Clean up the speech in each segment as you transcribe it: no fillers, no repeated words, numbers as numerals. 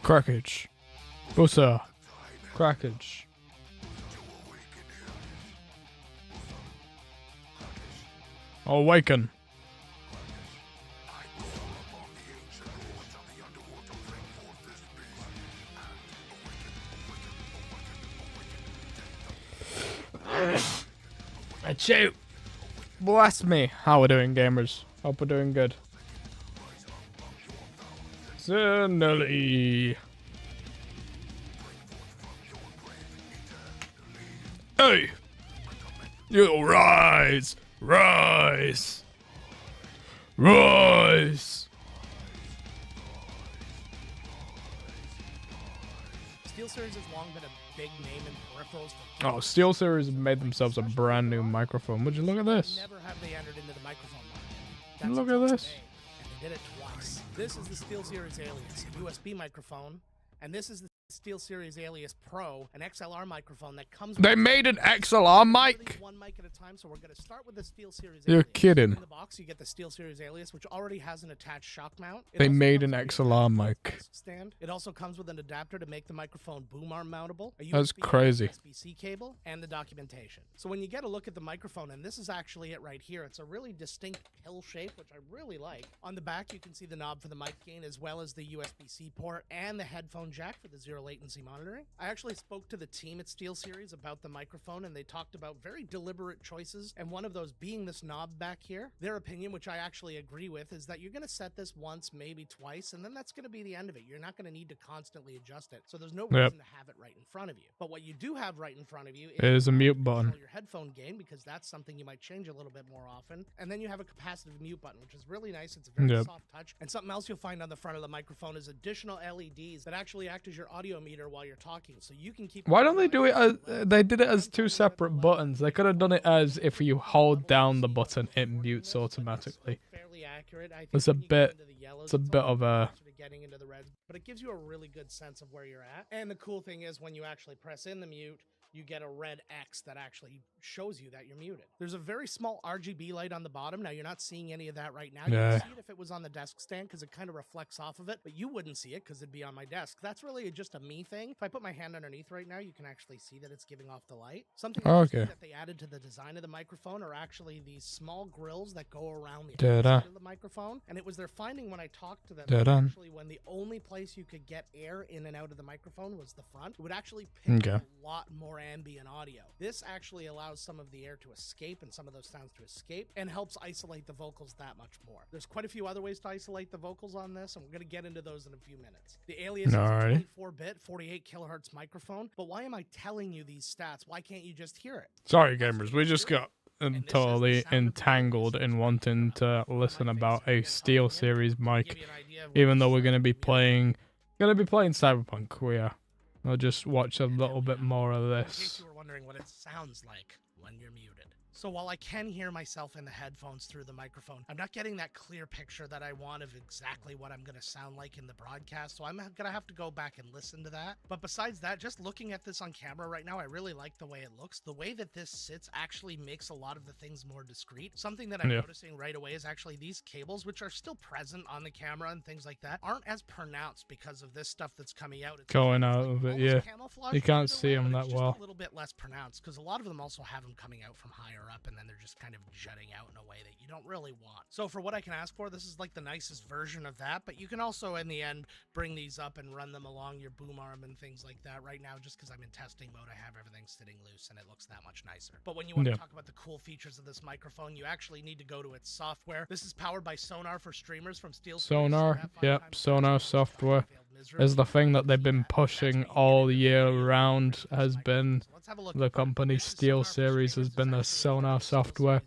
Crackage. Butter. Crackage. Awaken. Achoo! Bless me. How we doing, gamers? Hope we're doing good. Nelly. Hey! You rise! Rise! Rise! SteelSeries has long been a big name in peripherals for Oh, SteelSeries have made themselves a brand new microphone. Would you look at this? Never have they entered into the microphone market. That's Look at this. today, and they did it twice. This is the SteelSeries Alias, a USB microphone, and this is the SteelSeries Alias Pro, an XLR microphone that comes with... They made an XLR mic? One mic at a time, so we're going to start with the SteelSeries You're Alias. kidding. In the box, you get the SteelSeries Alias, which already has an attached shock mount. They made an XLR mic. Stand. It also comes with an adapter to make the microphone boom arm mountable. That's crazy. USB-C cable and the documentation. So when you get a look at the microphone, and this is actually it right here, it's a really distinct pill shape, which I really like. On the back, you can see the knob for the mic gain, as well as the USB-C port and the headphone jack for the zero latency monitoring. I actually spoke to the team at SteelSeries about the microphone, and they talked about very deliberate choices, and one of those being this knob back here. Their opinion, which I actually agree with, is that you're going to set this once, maybe twice, and then that's going to be the end of it. You're not going to need to constantly adjust it, so there's no reason to have it right in front of you. But what you do have right in front of you is a mute button. Your headphone gain, because that's something you might change a little bit more often, and then you have a capacitive mute button, which is really nice. It's a very soft touch, and something else you'll find on the front of the microphone is additional LEDs that actually act as your audio meter while you're talking, so you can keep... Why don't they do it as... They did it as two separate buttons. They could have done it as if you hold down the button, it mutes automatically. Fairly accurate. I think It's a bit of a... getting into the reds, but it gives you a really good sense of where you're at. And the cool thing is when you actually press in the mute, you get a red X that actually shows you that you're muted. There's a very small RGB light on the bottom. Now, you're not seeing any of that right now. You can see it if it was on the desk stand because it kind of reflects off of it, but you wouldn't see it because it'd be on my desk. That's really just a me thing. If I put my hand underneath right now, you can actually see that it's giving off the light. Something that they added to the design of the microphone are actually these small grills that go around the outside of the microphone, and it was their finding when I talked to them actually when the only place you could get air in and out of the microphone was the front. It would actually pick up a lot more ambient audio. This actually allows some of the air to escape and some of those sounds to escape and helps isolate the vocals that much more. There's quite a few other ways to isolate the vocals on this, and we're going to get into those in a few minutes. The Alias is a 24-bit, 48 kilohertz microphone, but why am I telling you these stats? Why can't you just hear it? Sorry, gamers. We just got totally entangled in wanting to listen about a SteelSeries mic, even though we're going to be playing Cyberpunk. We are. I'll just watch a little bit more of this. In case you were wondering what it sounds like when you're muted. So while I can hear myself in the headphones through the microphone, I'm not getting that clear picture that I want of exactly what I'm going to sound like in the broadcast. So I'm going to have to go back and listen to that. But besides that, just looking at this on camera right now, I really like the way it looks. The way that this sits actually makes a lot of the things more discreet. Something that I'm noticing right away is actually these cables, which are still present on the camera and things like that, aren't as pronounced because of this stuff that's coming out. It's going out of it, yeah. You can't see them that well. A little bit less pronounced because a lot of them also have them coming out from higher up, and then they're just kind of jutting out in a way that you don't really want. So for what I can ask for, this is like the nicest version of that, but you can also in the end bring these up and run them along your boom arm and things like that. Right now, just because I'm in testing mode, I have everything sitting loose and it looks that much nicer. But when you want to talk about the cool features of this microphone, you actually need to go to its software. This is powered by Sonar for streamers from SteelSeries. Sonar, yep, Sonar software is the thing that they've been pushing all year round. Has been the company SteelSeries has been the Sonar software,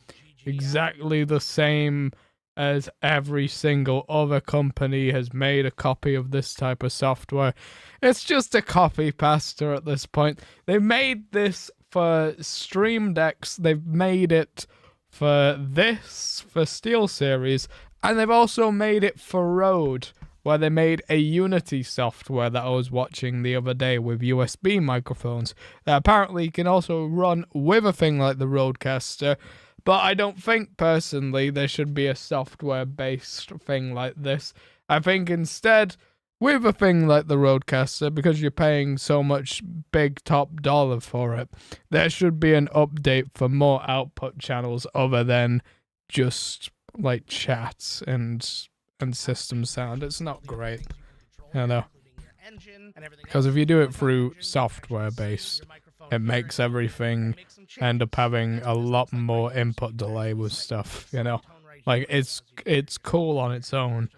exactly the same as every single other company has made a copy of this type of software. It's just a copy paster at this point. They made this for Stream Decks. They've made it for this, for SteelSeries, and they've also made it for Rode, where they made a Unity software that I was watching the other day with USB microphones that apparently can also run with a thing like the Rodecaster, but I don't think personally there should be a software-based thing like this. I think instead with a thing like the Rodecaster, because you're paying so much big top dollar for it, there should be an update for more output channels other than just like chats and system sound. It's not great, you know. Because if you do it through software based, it makes everything end up having a lot more input delay with stuff, you know. Like it's cool on its own,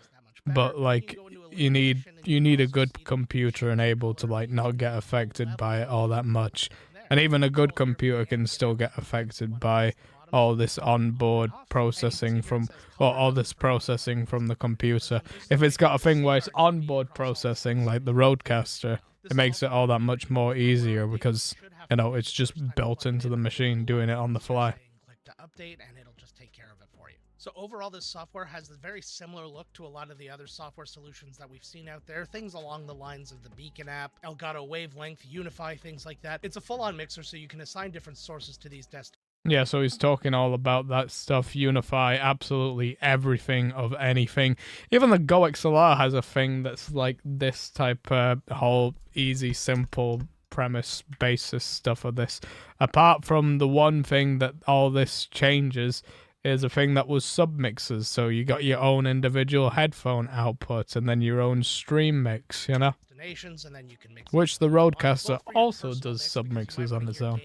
but like you need a good computer and able to like not get affected by it all that much. And even a good computer can still get affected by all this onboard processing from, or all this processing from the computer. If it's got a thing where it's onboard processing, like the Rodecaster, it makes it all that much more easier because, you know, it's just built into the machine doing it on the fly. Click to update and it'll just take care of it for you. So overall, this software has a very similar look to a lot of the other software solutions that we've seen out there. Things along the lines of the Beacon app, Elgato Wavelength, Unify, things like that. It's a full-on mixer, so you can assign different sources to these desktop. Yeah, so he's talking all about that stuff, Unify, absolutely everything of anything. Even the Go XLR has a thing that's like this type of whole easy, simple premise basis stuff of this. Apart from the one thing that all this changes is a thing that was submixers, so you got your own individual headphone output and then your own stream mix, you know? And then you can mix, which the Rodecaster also does submixes on its own,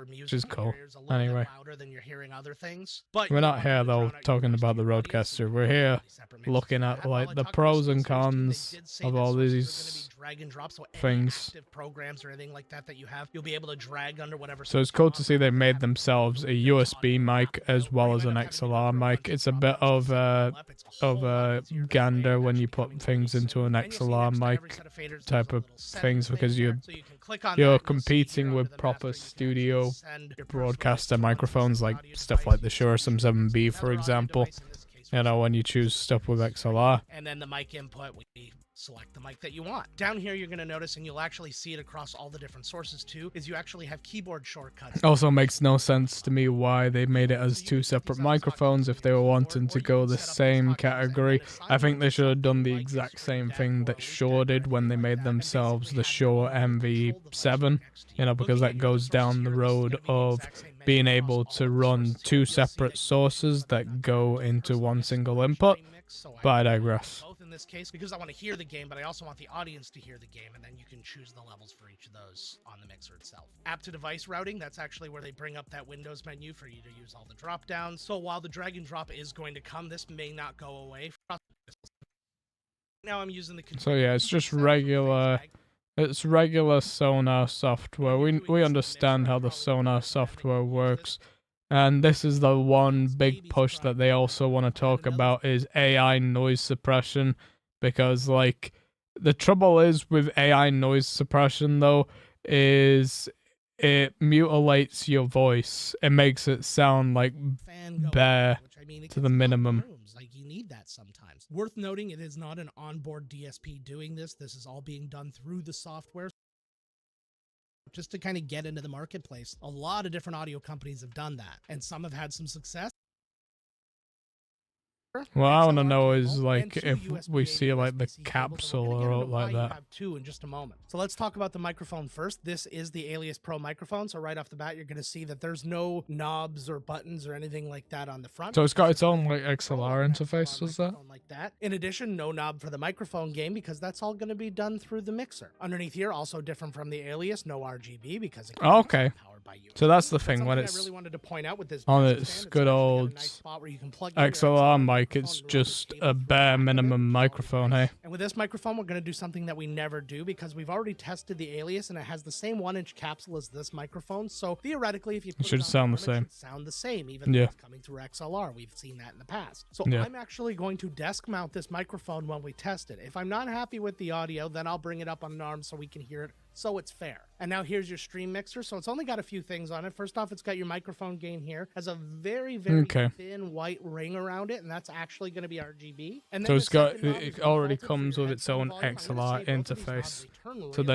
which is cool. Anyway, we're not here though talking about the Rodecaster. We're here looking at like the pros and cons of all these things. Programs or anything like that you have, you'll be able to drag under whatever. So it's cool to see they made themselves a USB mic as well as an XLR mic. It's a bit of a gander when you put things into an XLR mic type of things, because you're competing with proper studio broadcaster microphones, like stuff like the Shure SM7B, for example. You know, when you choose stuff with XLR. And then the mic input, we select the mic that you want. Down here, you're going to notice, and you'll actually see it across all the different sources too, is you actually have keyboard shortcuts. Also makes no sense to me why they made it as two separate microphones if they were wanting to go the same category. I think they should have done the exact same thing that Shure did when they made themselves the Shure MV7, you know, because that goes down the road of being able to run two separate sources that go into one single input. But I digress. Both in this case, because I want to hear the game, but I also want the audience to hear the game, and then you can choose the levels for each of those on the mixer itself. App to device routing, that's actually where they bring up that Windows menu for you to use all the drop downs. So while the drag and drop is going to come, this may not go away. Now I'm using the. So yeah, it's just regular. It's regular Sonar software. We understand how the Sonar software works. And this is the one big push that they also want to talk about is AI noise suppression, because like the trouble is with AI noise suppression though is it mutilates your voice. It makes it sound like bare to the minimum. Like you need that sometimes. Worth noting, it is not an onboard DSP doing this. This is all being done through the software. Just to kind of get into the marketplace. A lot of different audio companies have done that, and some have had some success. What I want to know is like if we see like the capsule or like that. Have two in just a moment. So let's talk about the microphone first. This is the Alias Pro microphone. So right off the bat, you're going to see that there's no knobs or buttons or anything like that on the front. So it's got its own like XLR interface, is that? Like that. In addition, no knob for the microphone gain because that's all going to be done through the mixer. Underneath here, also different from the Alias, no RGB because it okay. So that's the thing, when it's really wanted to point out with this on its good old XLR mic, it's just a bare minimum microphone, hey? And with this microphone, we're going to do something that we never do because we've already tested the Alias and it has the same 1-inch capsule as this microphone. So theoretically, if you put it should sound the same. It sound the same, even though it's coming through XLR. We've seen that in the past. So I'm actually going to desk mount this microphone when we test it. If I'm not happy with the audio, then I'll bring it up on an arm so we can hear it. So it's fair. And now here's your stream mixer. So it's only got a few things on it. First off, it's got your microphone gain here. Has a very, very thin white ring around it, and that's actually going to be RGB. And so it's got, it already comes comes with its own volume, I'm gonna XLR say both of these knobs, interface. they turn So really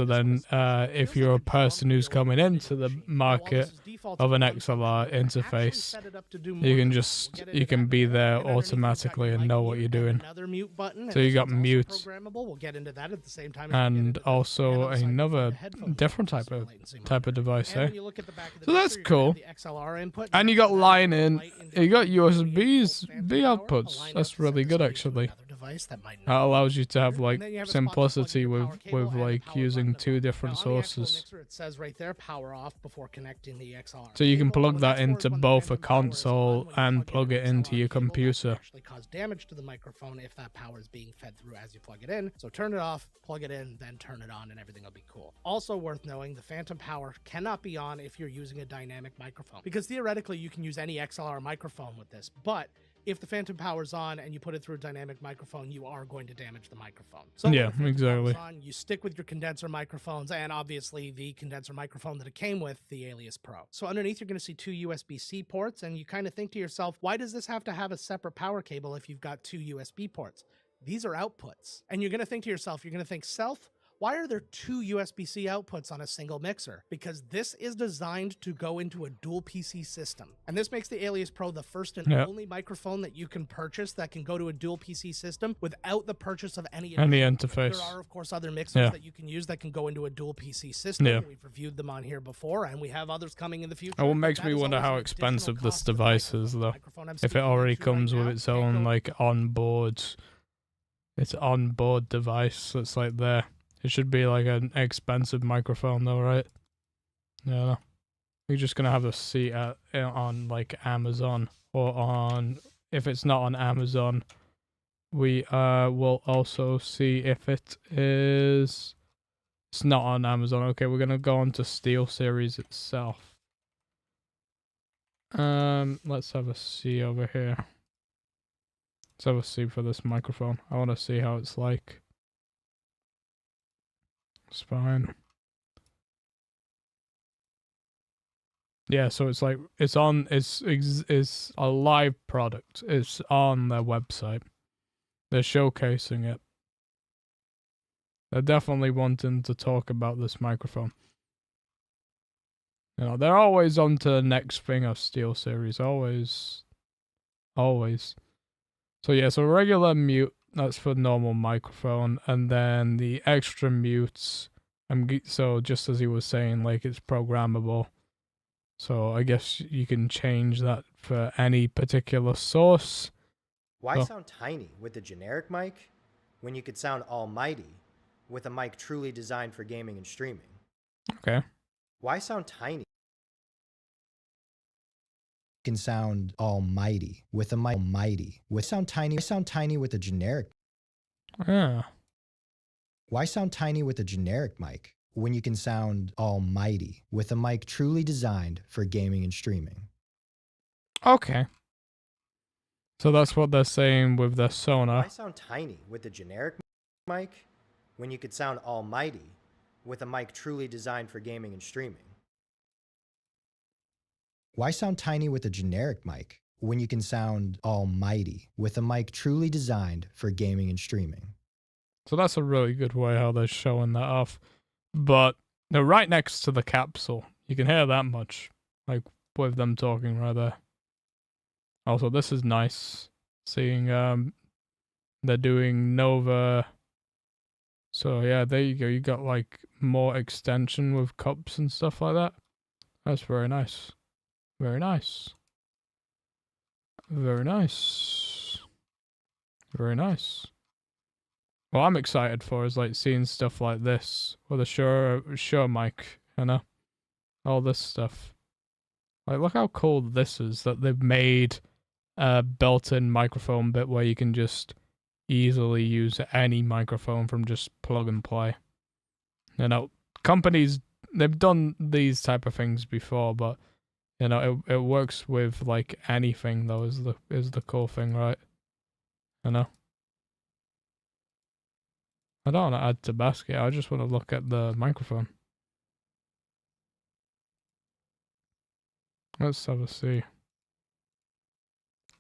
then, smooth. It if feels you're like a a drum person who's wheel coming in a into the machine. Now, while this market is default of to an one function, XLR we can actually interface, set it up to do more you can than that. just We'll get you into can that be more. there And underneath, we've got automatically your and mic know what mute you're and doing. another mute button, So and you this got one's also mute programmable. We'll get into that at the same time as we get and into this. also And on the side, you'll find another a headphone different jack, type just for of latency device, monitoring. And eh? when you look at the back of the So that's mixer, you're gonna have cool. the XLR input. And you Next got to that is line your in, light you got indicators, 48 USBs, volt phantom B power, a outputs. line That's out to really send good this to actually. another device that might That not be allows you to have here. like And then you have a spot to plug in simplicity your with power cable and the like power using button as two well. different Now, on the actual sources. mixer, it says right there, power off before connecting the XLR So you can cable. plug What that that's for into is when the both a phantom power is on, console when you and plug plug in it an into XLR your cable, that can computer. actually cause damage to the microphone if that power is being fed through as you plug it in. So turn it off, plug it in, then turn it on, and everything will be cool. Also worth knowing, the phantom power cannot be on if you're using a dynamic microphone, because theoretically you can use any XLR microphone with this, but if the phantom power's on and you put it through a dynamic microphone, you are going to damage the microphone. So Yeah, when the phantom exactly. power's on, you stick with your condenser microphones and obviously the condenser microphone that it came with, the Alias Pro. So underneath, you're going to see two USB-C ports, and you kind of think to yourself, why does this have to have a separate power cable if you've got two USB ports? These are outputs. And you're going to think to yourself, you're going to think, self, why are there two USB-C outputs on a single mixer? Because this is designed to go into a dual PC system. And this makes the Alias Pro the first and only microphone that you can purchase that can go to a dual PC system without the purchase of any interface. There are, of course, other mixers that you can use that can go into a dual PC system. We've reviewed them on here before, and we have others coming in the future. And what makes me wonder how expensive this device is, though. If it already comes with its own, like, onboard device that's, like, there. It should be like an expensive microphone though, right? Yeah. We're just gonna have to see it on like Amazon, or on, if it's not on Amazon, we will also see if it is. It's not on Amazon. Okay, we're gonna go on to SteelSeries itself. Let's have a see over here. Let's have a see for this microphone. I want to see how it's like. It's fine. Yeah, so it's like it's a live product. It's on their website. They're showcasing it. They're definitely wanting to talk about this microphone. You know, they're always on to the next thing of SteelSeries. Always. So yeah, so regular mute, that's for normal microphone, and then the extra mutes. So just as he was saying, like it's programmable. So I guess you can change that for any particular source. Why sound tiny with a generic mic when you could sound almighty with a mic truly designed for gaming and streaming? Okay. Why sound tiny? Can sound almighty with a mic sound tiny with a generic. Yeah. Why sound tiny with a generic mic when you can sound almighty with a mic truly designed for gaming and streaming? Okay. So that's what they're saying with their Sonar. Why sound tiny with a generic mic when you could sound almighty with a mic truly designed for gaming and streaming? Why sound tiny with a generic mic when you can sound almighty with a mic truly designed for gaming and streaming? So that's a really good way how they're showing that off. But they're right next to the capsule. You can hear that much. Like with them talking right there. Also, this is nice. Seeing they're doing Nova. So yeah, there you go. You got like more extension with cups and stuff like that. That's very nice. Very nice. Very nice. Very nice. What I'm excited for is like seeing stuff like this with a Shure mic, you know? All this stuff. Like, look how cool this is, that they've made a built-in microphone bit where you can just easily use any microphone from just plug and play. You know, companies, they've done these type of things before, but you know, it works with like anything though, is the cool thing, right? You know? I don't want to add to basket, I just want to look at the microphone. Let's have a see.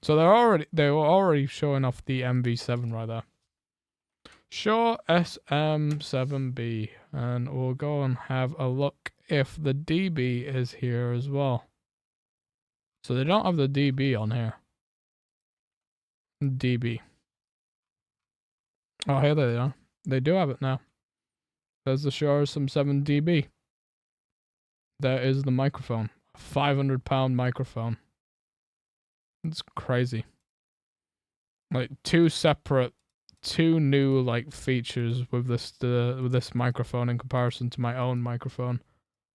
So they were already showing off the MV7 right there. Shure SM7B, and we'll go and have a look if the DB is here as well. So they don't have the DB on here. DB. Oh, here they are. They do have it now. There's the Shure SM7DB. There is the microphone. A 500-pound microphone. It's crazy. Like two new like features with this microphone in comparison to my own microphone,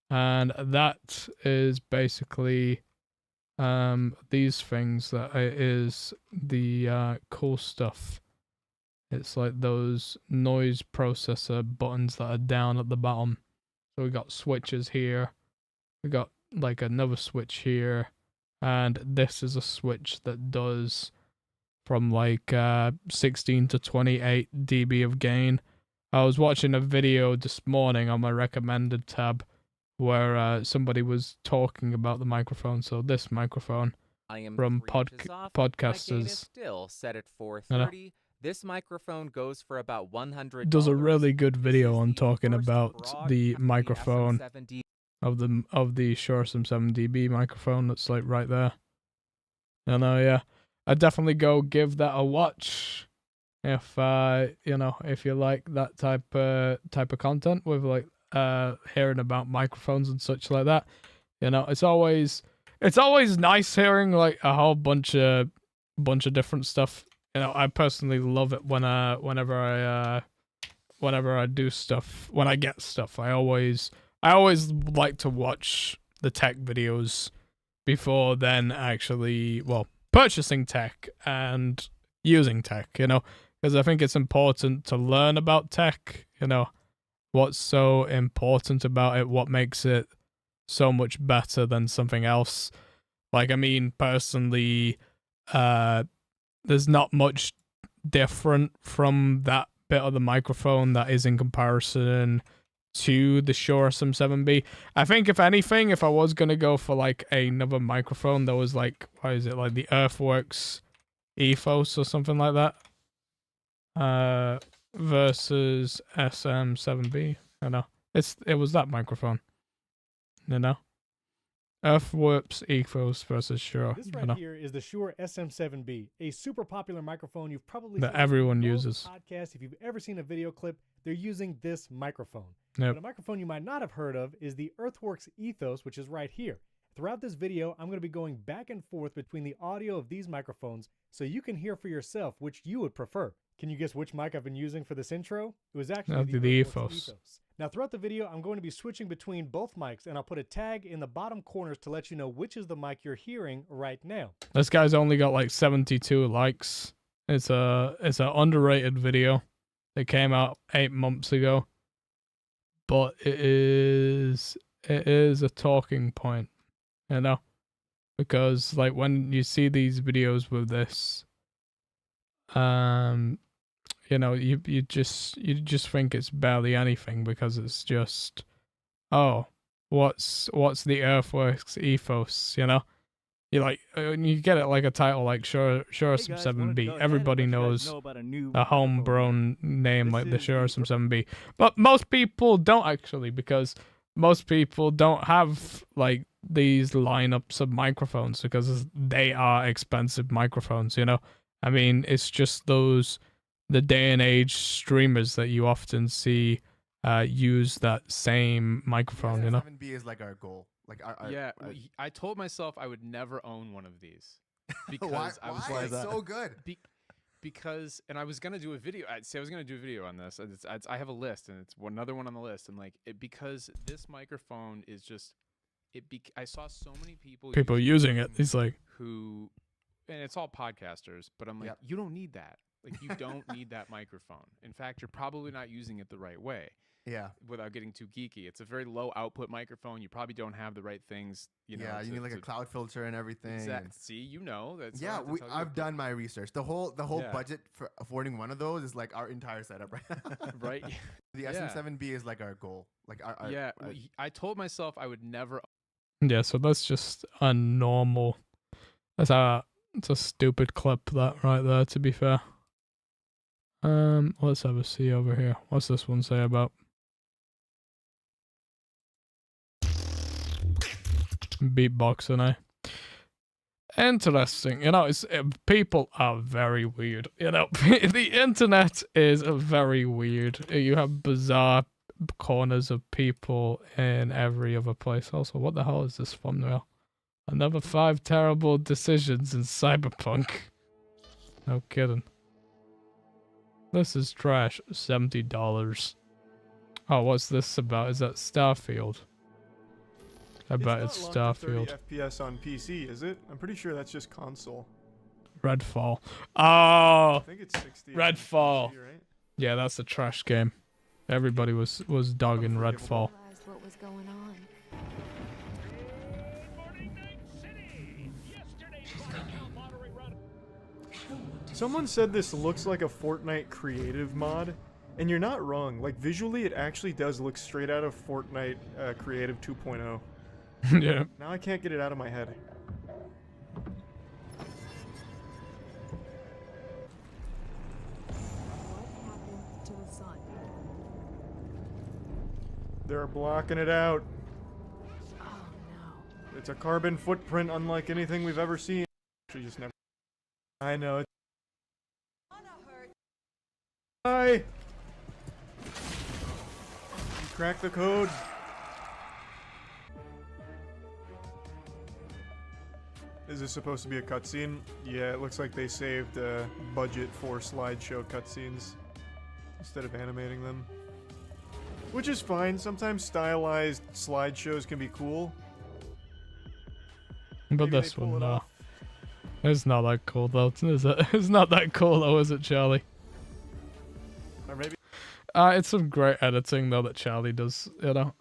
and that is basically these things that is the cool stuff. It's like those noise processor buttons that are down at the bottom. So we got switches here, we got like another switch here, and this is a switch that does from like 16 to 28 dB of gain. I was watching a video this morning on my recommended tab where somebody was talking about the microphone. So this microphone from podcasters still set at 430. This microphone goes for about $100. Does a really good video on talking about the microphone of the Shure SM7DB microphone that's like right there. Yeah. I'd definitely go give that a watch if if you like that type of content with like hearing about microphones and such like that. It's always nice hearing like a whole bunch of different stuff. I personally love it whenever I do stuff, when I get stuff. I always like to watch the tech videos before then actually, purchasing tech and using tech, because I think it's important to learn about tech, what's so important about it, what makes it so much better than something else. Like, I mean, personally, there's not much different from that bit of the microphone that is in comparison to the Shure SM7B. I think if anything, if I was gonna go for like another microphone that was like, what is it, like the Earthworks Ethos or something like that, versus SM7B, it was that microphone, Earthworks Ethos versus Shure. This right here is the Shure SM7B, a super popular microphone you've probably that seen everyone in uses. Podcast. If you've ever seen a video clip, they're using this microphone. Yep. But a microphone you might not have heard of is the Earthworks Ethos, which is right here. Throughout this video, I'm going to be going back and forth between the audio of these microphones so you can hear for yourself which you would prefer. Can you guess which mic I've been using for this intro? It was actually the Ethos. Now, throughout the video, I'm going to be switching between both mics, and I'll put a tag in the bottom corners to let you know which is the mic you're hearing right now. This guy's only got like 72 likes. It's an underrated video. It came out 8 months ago, but it is a talking point, because like when you see these videos with this, you just think it's barely anything, because it's just, oh, what's the Earthworks Ethos, You like, you get it like a title like Shure SM7B. Everybody knows a homegrown name like the Shure SM7B. But most people don't actually, because most people don't have like these lineups of microphones because they are expensive microphones, I mean, it's just the day and age streamers that you often see use that same microphone, SM7B is like our goal. Like I told myself I would never own one of these because why? I was Why? like, It's so good. Because I was gonna do a video. I was gonna do a video on this. I have a list, and it's another one on the list. And like because this microphone is just I saw so many people using it. He's like, and it's all podcasters. But I'm like, you don't need that. Like, you don't need that microphone. In fact, you're probably not using it the right way. Yeah. Without getting too geeky, it's a very low output microphone. You probably don't have the right things. Yeah, you need like a cloud filter and everything. Exactly. See, that's. Yeah, I've done my research. The whole budget for affording one of those is like our entire setup, right? Right. The SM7B is like our goal. Like I told myself I would never. Yeah, so that's just a normal. It's a stupid clip that right there. To be fair. Let's have a see over here. What's this one say about? Beatboxing, eh? Interesting. You know, people are very weird. You know, the internet is very weird. You have bizarre corners of people in every other place. Also, what the hell is this thumbnail? Another 5 terrible decisions in Cyberpunk. No kidding. This is trash. $70. Oh, what's this about? Is that Starfield? I bet it's Starfield. FPS on PC, is it? I'm pretty sure that's just console. Redfall. Oh! I think it's 60. Redfall. PC, right? Yeah, that's a trash game. Everybody was dogging Redfall. What was going on? Someone said this looks like a Fortnite creative mod, and you're not wrong. Like, visually, it actually does look straight out of Fortnite Creative 2.0. Yeah. Now I can't get it out of my head. What happened to the sun? They're blocking it out. Oh no. It's a carbon footprint unlike anything we've ever seen. Actually, just never. I know. Hi. You cracked the code. Is this supposed to be a cutscene? Yeah, it looks like they saved budget for slideshow cutscenes instead of animating them. Which is fine. Sometimes stylized slideshows can be cool. But Maybe this they pull one, it no. off. It's not that cool though, is it? It's not that cool though, is it, Charlie? Or maybe. It's some great editing though that Charlie does, you know.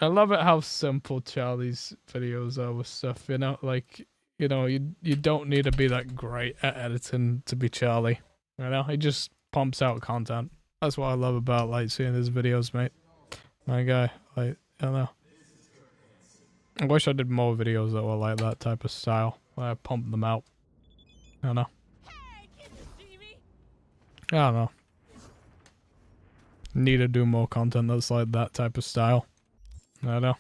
I love it how simple Charlie's videos are with stuff, you know, like, you know, you don't need to be that great at editing to be Charlie, you know, he just pumps out content. That's what I love about, like, seeing his videos, mate. My guy, like, I don't know. I wish I did more videos that were like that type of style, where I pump them out, I don't know. I don't know. Need to do more content that's like that type of style. I don't know.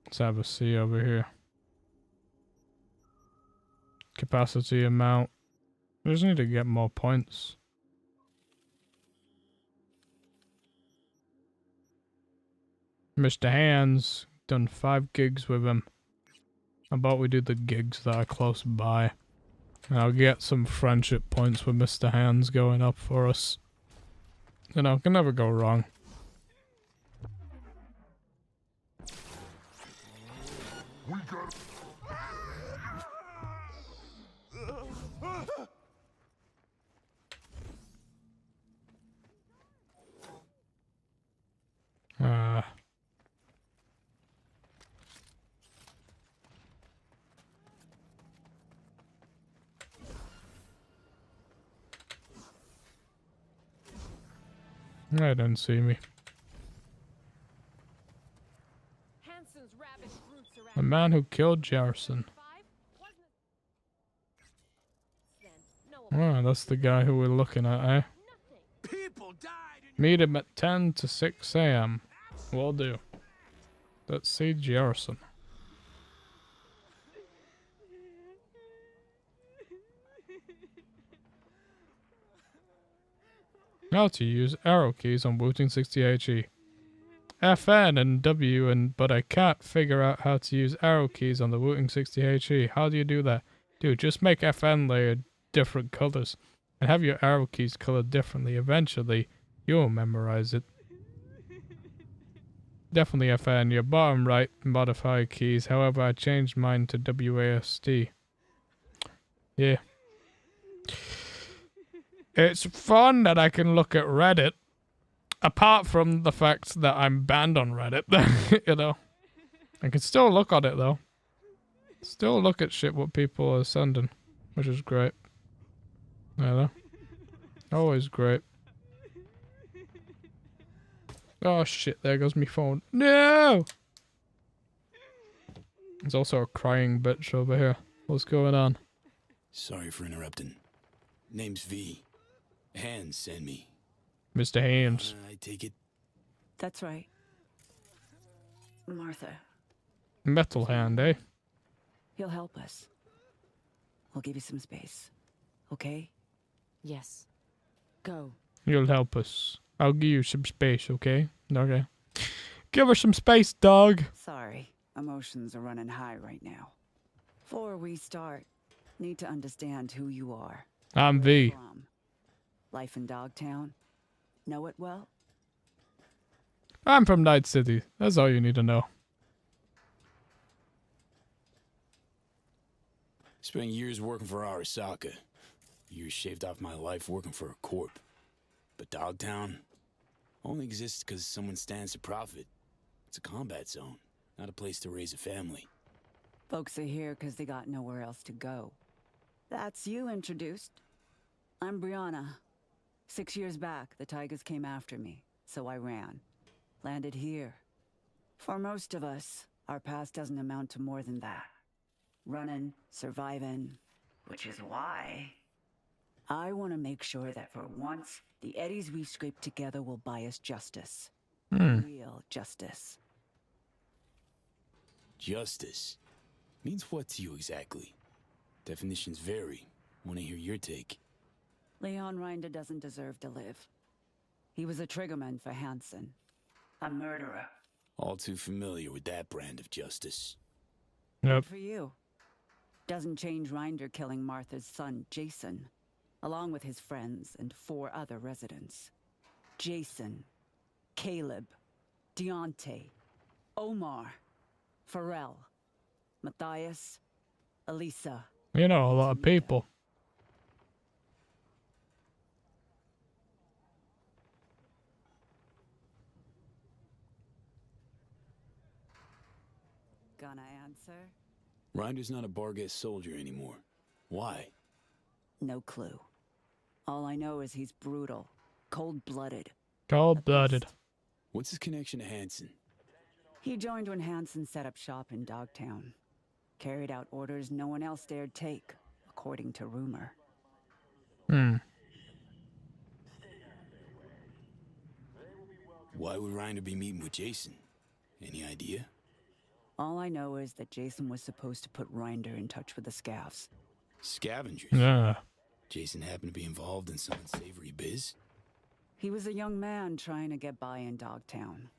Let's have a see over here. Capacity amount. We just need to get more points. Mr. Hands, done 5 gigs with him. How about we do the gigs that are close by? And I'll get some friendship points with Mr. Hands going up for us. You know, can never go wrong. I don't see me. The man who killed Jarrison. Oh, that's the guy who we're looking at, eh? Meet him at 10 to 6 a.m. Will do. Let's see Jarrison. How to use arrow keys on Wooting 60HE. FN and W but I can't figure out how to use arrow keys on the Wooting 60HE. How do you do that? Dude, just make FN layer different colors and have your arrow keys colored differently. Eventually, you'll memorize it. Definitely FN, your bottom right modify keys. However, I changed mine to WASD. Yeah. It's fun that I can look at Reddit. Apart from the fact that I'm banned on Reddit, you know. I can still look on it though. Still look at shit what people are sending, which is great. You know. Always great. Oh shit, there goes my phone. No! There's also a crying bitch over here. What's going on? Sorry for interrupting. Name's V. Hans sent me. Mr. Haynes. I take it. That's right. Martha, Metal hand, eh? he'll help us. We'll give you some space. Okay? Yes. Go. You'll help us. I'll give you some space, okay? Okay. Give her some space, dog. Sorry. Emotions are running high right now. Before we start, need to understand who you are. I'm Where you're V. from. Life in Dogtown? Know it well? I'm from Night City. That's all you need to know. Spent years working for Arasaka. Years shaved off my life working for a corp. But Dogtown only exists because someone stands to profit. It's a combat zone, not a place to raise a family. Folks are here because they got nowhere else to go. That's you introduced. I'm Brianna. 6 years back, the Tigers came after me, so I ran. Landed here. For most of us, our past doesn't amount to more than that. Running, surviving, which is why I want to make sure that for once, the eddies we've scraped together will buy us justice. Real justice. Justice means what to you exactly? Definitions vary. Want to hear your take? Leon Rinder doesn't deserve to live. He was a triggerman for Hansen. A murderer. All too familiar with that brand of justice. Yep. For you. Doesn't change Rinder killing Martha's son, Jason, along with his friends and 4 other residents. Jason, Caleb, Deontay, Omar, Pharrell, Matthias, Elisa. You know, a lot of people. Gonna answer? Rinder's not a Barghest soldier anymore. Why? No clue. All I know is he's brutal, cold-blooded. Cold-blooded. What's his connection to Hansen? He joined when Hansen set up shop in Dogtown. Carried out orders no one else dared take, according to rumor. Why would Rinder be meeting with Jason? Any idea? All I know is that Jason was supposed to put Rinder in touch with the Scavs. Scavengers? Yeah. Jason happened to be involved in some unsavory biz? He was a young man trying to get by in Dogtown.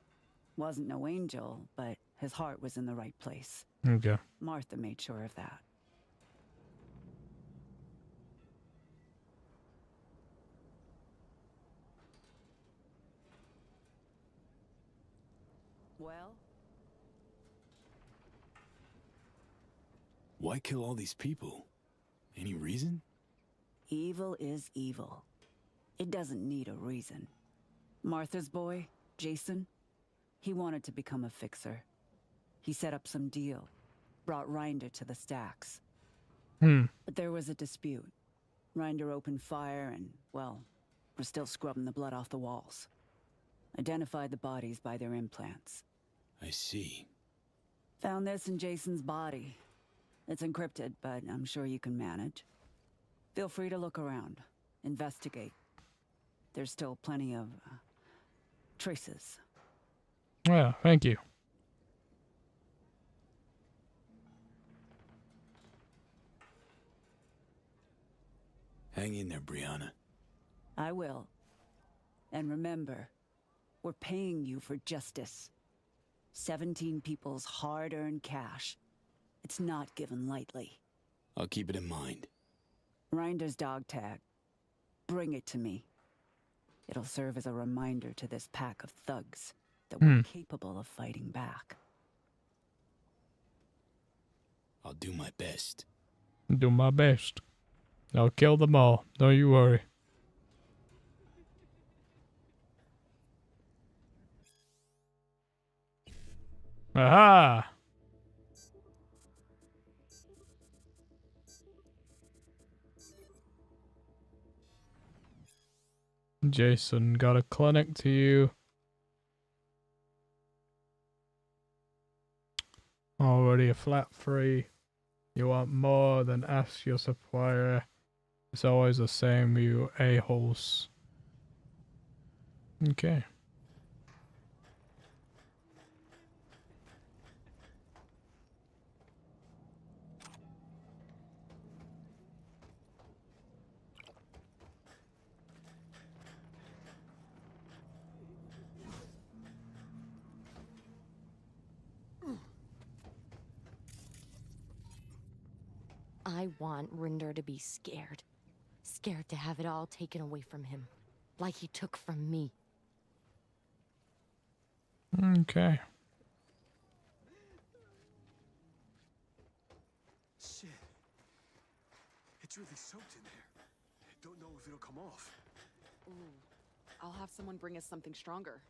Wasn't no angel, but his heart was in the right place. Okay. Martha made sure of that. Well? Why kill all these people? Any reason? Evil is evil. It doesn't need a reason. Martha's boy, Jason, he wanted to become a fixer. He set up some deal, brought Rinder to the stacks. But there was a dispute. Rinder opened fire and, well, we're still scrubbing the blood off the walls. Identified the bodies by their implants. I see. Found this in Jason's body. It's encrypted, but I'm sure you can manage. Feel free to look around. Investigate. There's still plenty of traces. Yeah, thank you. Hang in there, Brianna. I will. And remember, we're paying you for justice. 17 people's hard-earned cash. It's not given lightly. I'll keep it in mind. Rinder's dog tag. Bring it to me. It'll serve as a reminder to this pack of thugs that we're capable of fighting back. I'll do my best. Do my best. I'll kill them all. Don't you worry. Aha! Jason, got a clinic to you. Already a flat free. You want more, then ask your supplier. It's always the same, you a-holes. Okay. I want Rinder to be scared. Scared to have it all taken away from him. Like he took from me. Okay. Shit. It's really soaked in there. Don't know if it'll come off. Ooh. I'll have someone bring us something stronger.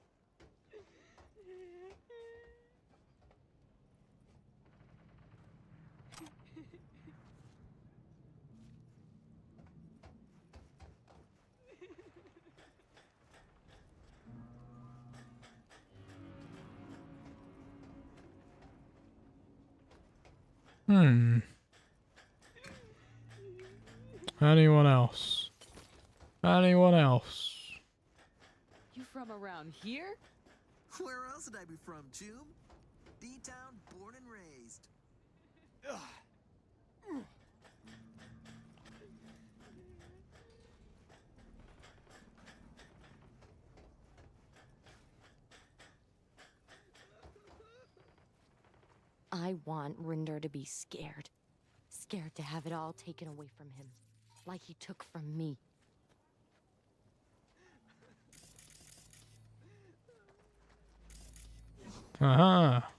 Anyone else? Anyone else? You from around here? Where else would I be from, Choom? D-Town, born and raised. I want Rinder to be scared. Scared to have it all taken away from him. Like he took from me. Aha.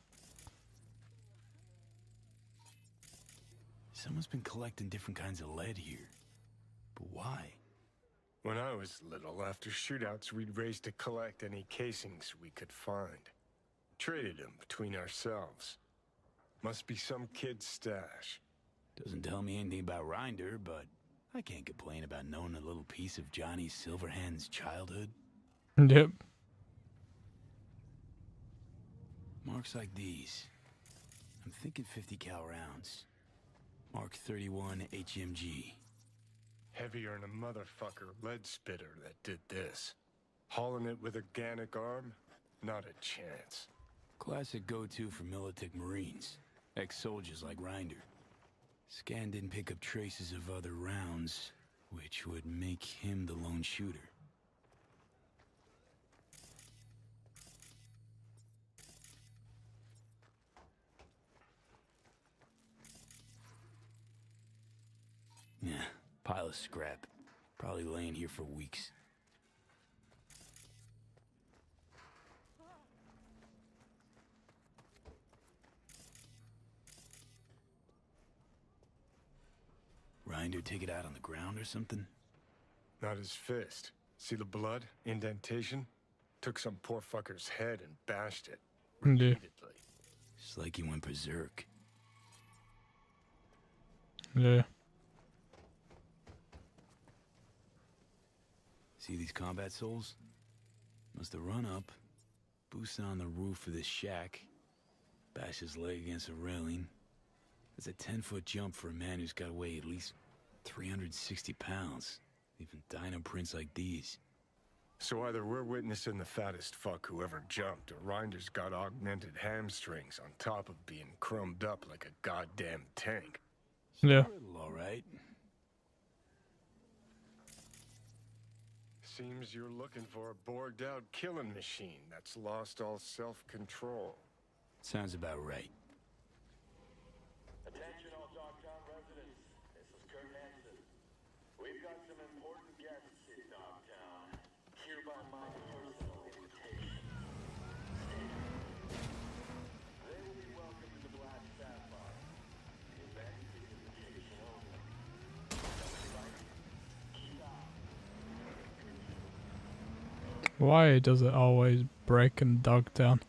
Someone's been collecting different kinds of lead here. But why? When I was little, after shootouts, we'd race to collect any casings we could find. Traded them between ourselves. Must be some kid's stash. Doesn't tell me anything about Rinder, but I can't complain about knowing a little piece of Johnny Silverhand's childhood. Yep. Marks like these. I'm thinking 50 cal rounds. Mark 31 HMG. Heavier than a motherfucker lead spitter that did this. Hauling it with a Gannic arm? Not a chance. Classic go-to for Militic Marines. Ex-soldiers like Rinder. Scan didn't pick up traces of other rounds, which would make him the lone shooter. Yeah, pile of scrap. Probably laying here for weeks. Rinder take it out on the ground or something? Not his fist. See the blood? Indentation? Took some poor fucker's head and bashed it. Yeah. Repeatedly. It's like he went berserk. Yeah. See these combat souls? Must have run up, boosted on the roof of this shack, bashed his leg against a railing. That's a 10-foot jump for a man who's got to weigh at least 360 pounds. Even dino prints like these. So either we're witnessing the fattest fuck who ever jumped, or Rinder's got augmented hamstrings on top of being chromed up like a goddamn tank. Yeah. All right. Seems you're looking for a bored-out killing machine that's lost all self-control. Sounds about right. Attention all Dogtown residents. This is Kurt Hansen. We've got some important guests in Dogtown. Hereby my personal invitation. They will be welcome to the Black Sapphire. The event is invitation only. Why does it always break in Dogtown?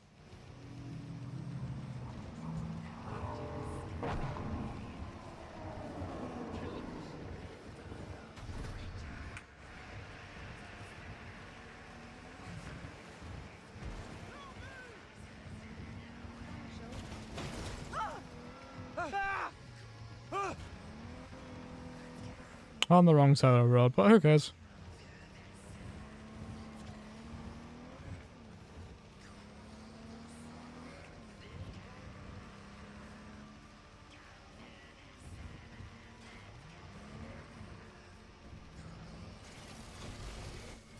On the wrong side of the road, but who cares?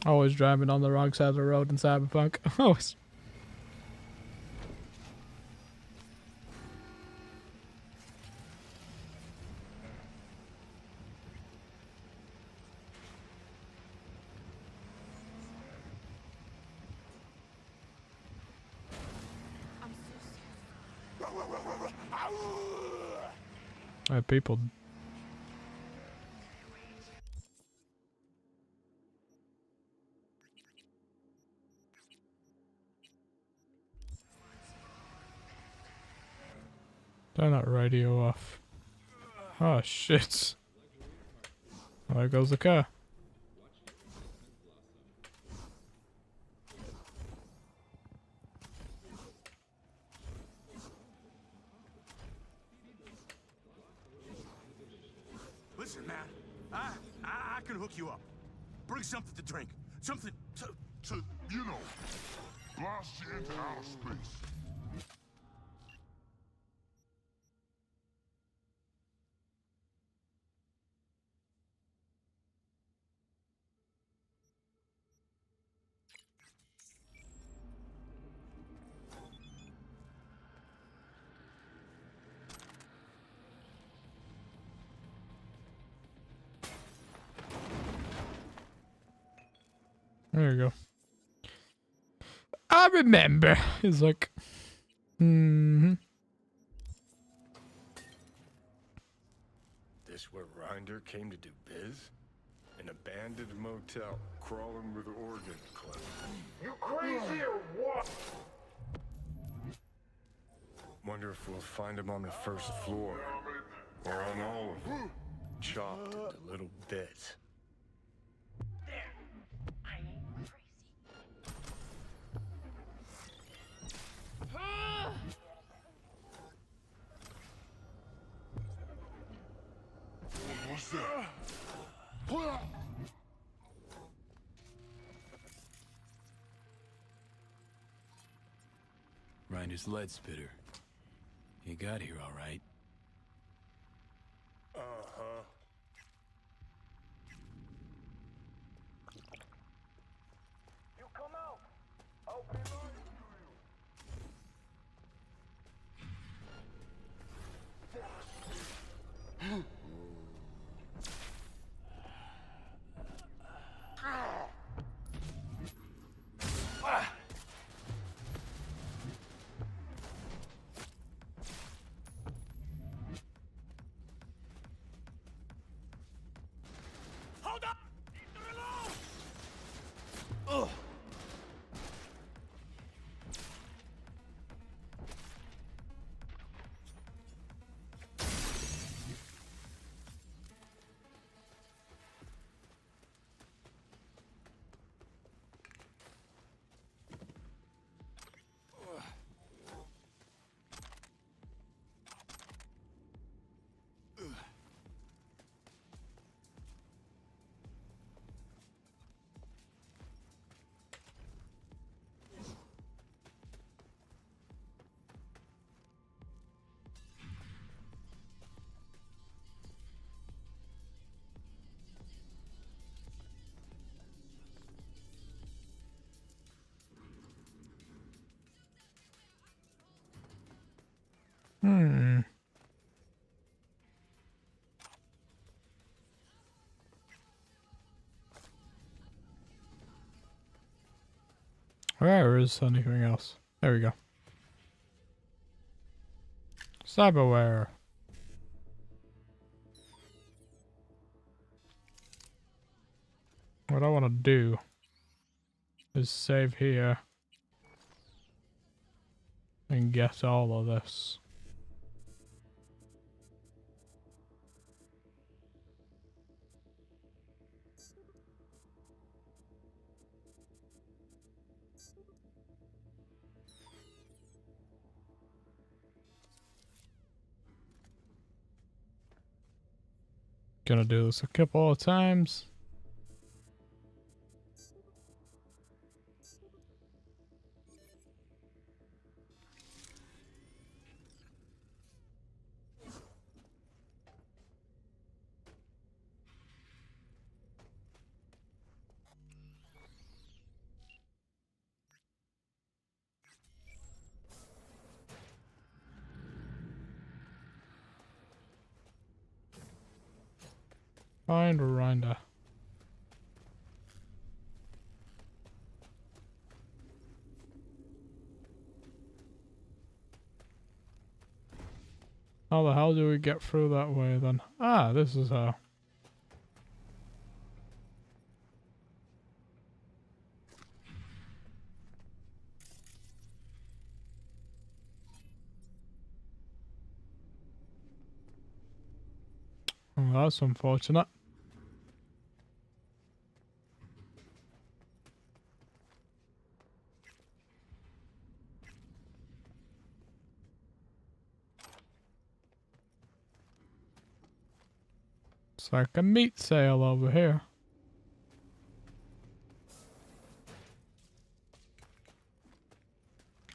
Always driving on the wrong side of the road in Cyberpunk. Always. People. Turn that radio off. Oh shit. Well, there goes the car. Listen, man, I can hook you up. Bring something to drink. Something to you know, blast you into outer space. There you go. I remember. He's like, This where Rinder came to do biz? An abandoned motel, crawling with organ club. You crazy or what? Wonder if we'll find him on the first floor. Or on all of them. Chopped into little bits. What's that? Rinder's lead spitter. You got here all right. Uh-huh. You come out. I'll be lying to you. Hold up! Ugh. Where is anything else? There we go. Cyberware. What I want to do is save here and get all of this. gonna do this a couple of times. Find a rinder. How the hell do we get through that way then? Ah, this is how. Oh, that's unfortunate. It's like a meat sale over here.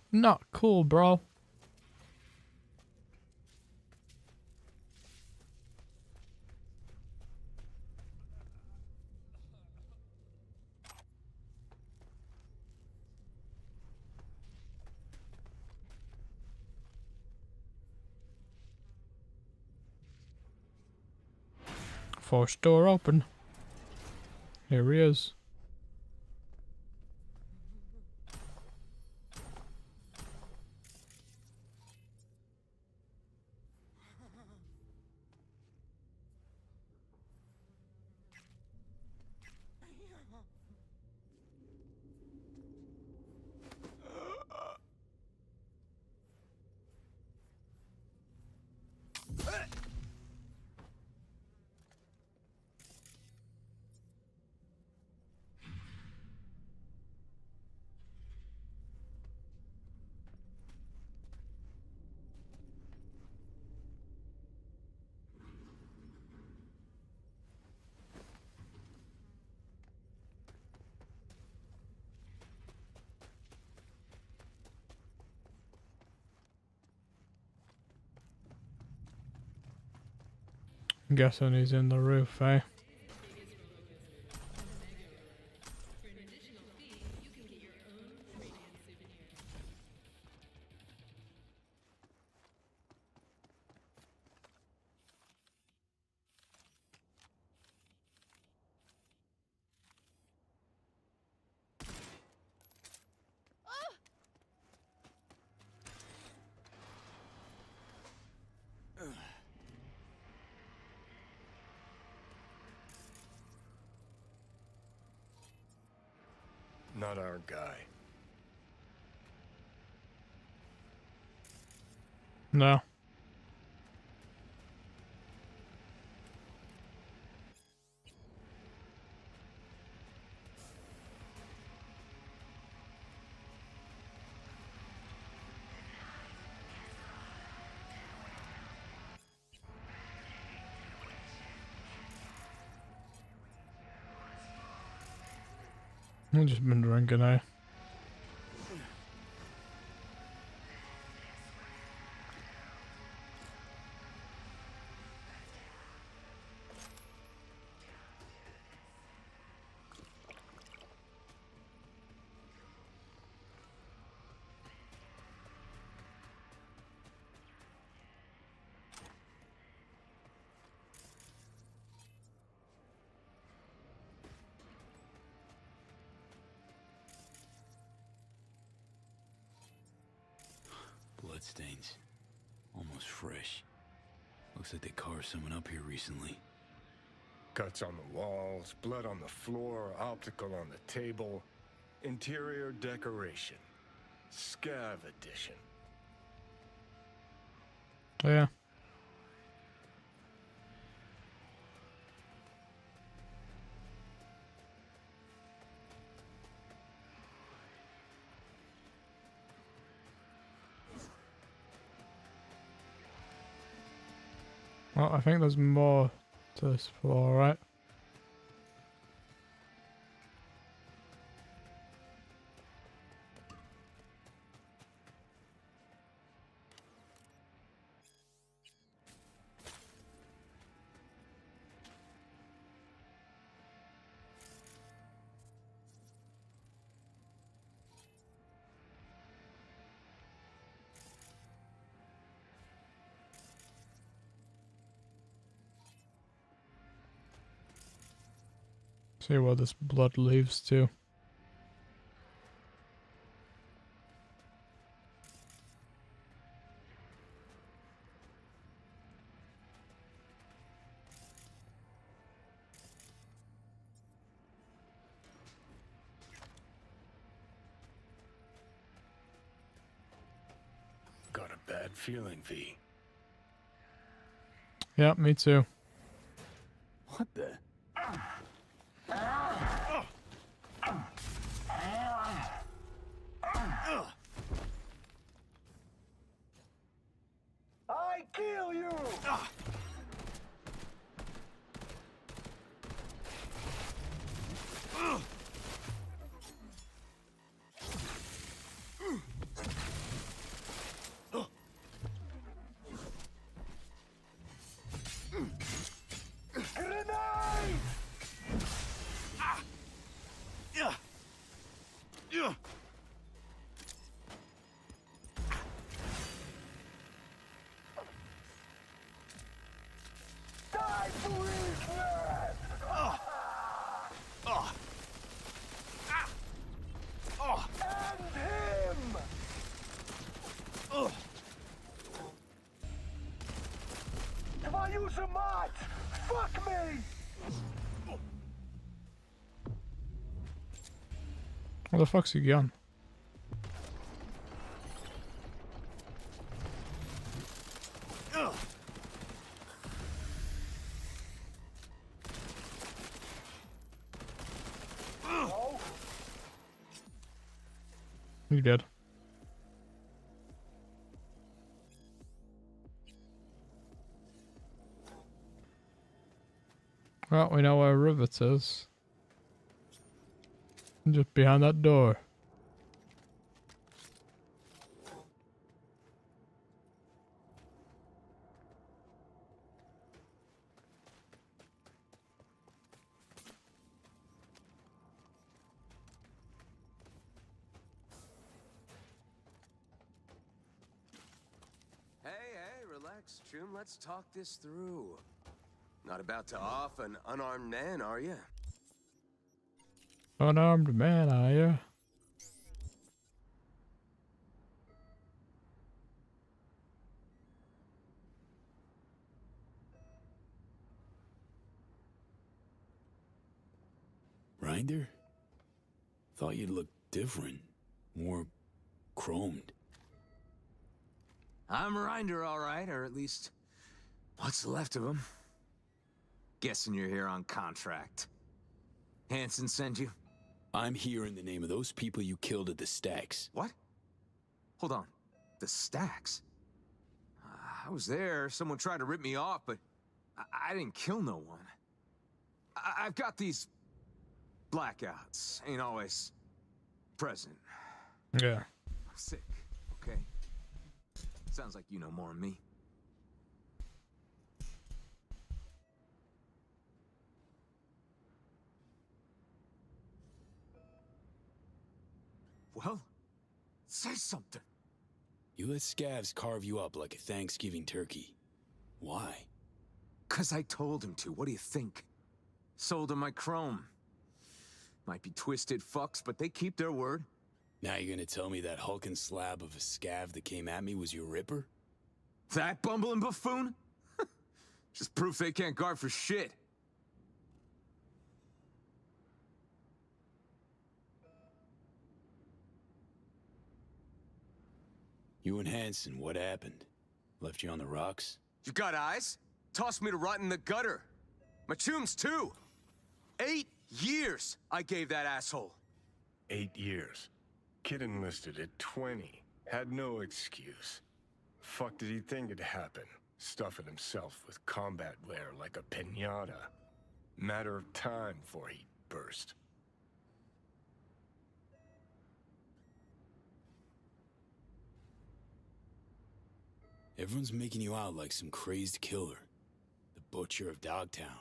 Not cool, bro. Forced door open. Here he is. I'm guessing he's in the roof, eh? Not our guy. No. I've just been drinking, eh? Bloodstains. Almost fresh. Looks like they carved someone up here recently. Cuts on the walls, blood on the floor, optical on the table. Interior decoration. Scav edition. Yeah. Well, I think there's more To this floor, right? See where this blood leads to. Got a bad feeling, V. Yeah, me too. What the? I kill you! Grenade! Die, policeman! End him! If I use a mod, fuck me! Where the fuck's he gone? You did. Well, we know where Rivet is. Just behind that door. Relax, June. Let's talk this through. Not about to off an unarmed man, are you? Unarmed man, are you? Rinder? Thought you'd look different. More chromed. I'm Rinder, all right, or at least what's left of him. Guessing you're here on contract. Hanson sent you? I'm here in the name of those people you killed at the Stacks. What? Hold on. The Stacks? I was there. Someone tried to rip me off, but I didn't kill no one. I've got these blackouts. Ain't always present. Yeah. I'm sick, okay? Sounds like you know more than me. Well, say something. You let scavs carve you up like a Thanksgiving turkey. Why? 'Cause I told him to. What do you think? Sold him my chrome. Might be twisted fucks, but they keep their word. Now you're gonna tell me that hulking slab of a scav that came at me was your ripper? That bumbling buffoon? Just proof they can't guard for shit. You and Hanson, what happened? Left you on the rocks? You got eyes? Tossed me to rot in the gutter. My tunes too. 8 years I gave that asshole. 8 years. Kid enlisted at 20. Had no excuse. Fuck did he think it'd happen? stuffing himself with combat wear like a piñata. Matter of time before he burst. Everyone's making you out like some crazed killer, the butcher of Dogtown.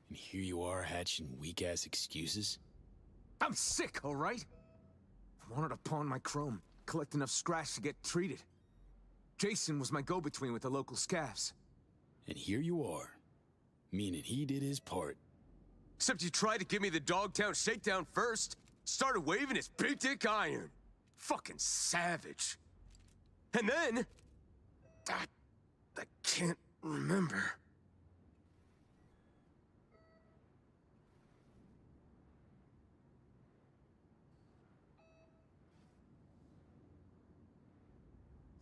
And here you are hatching weak-ass excuses? I'm sick, all right? I wanted to pawn my chrome, collect enough scratch to get treated. Jason was my go-between with the local scavs. And here you are, meaning he did his part. Except you tried to give me the Dogtown shakedown first. Started waving his big dick iron. Fucking savage. And then... I can't remember.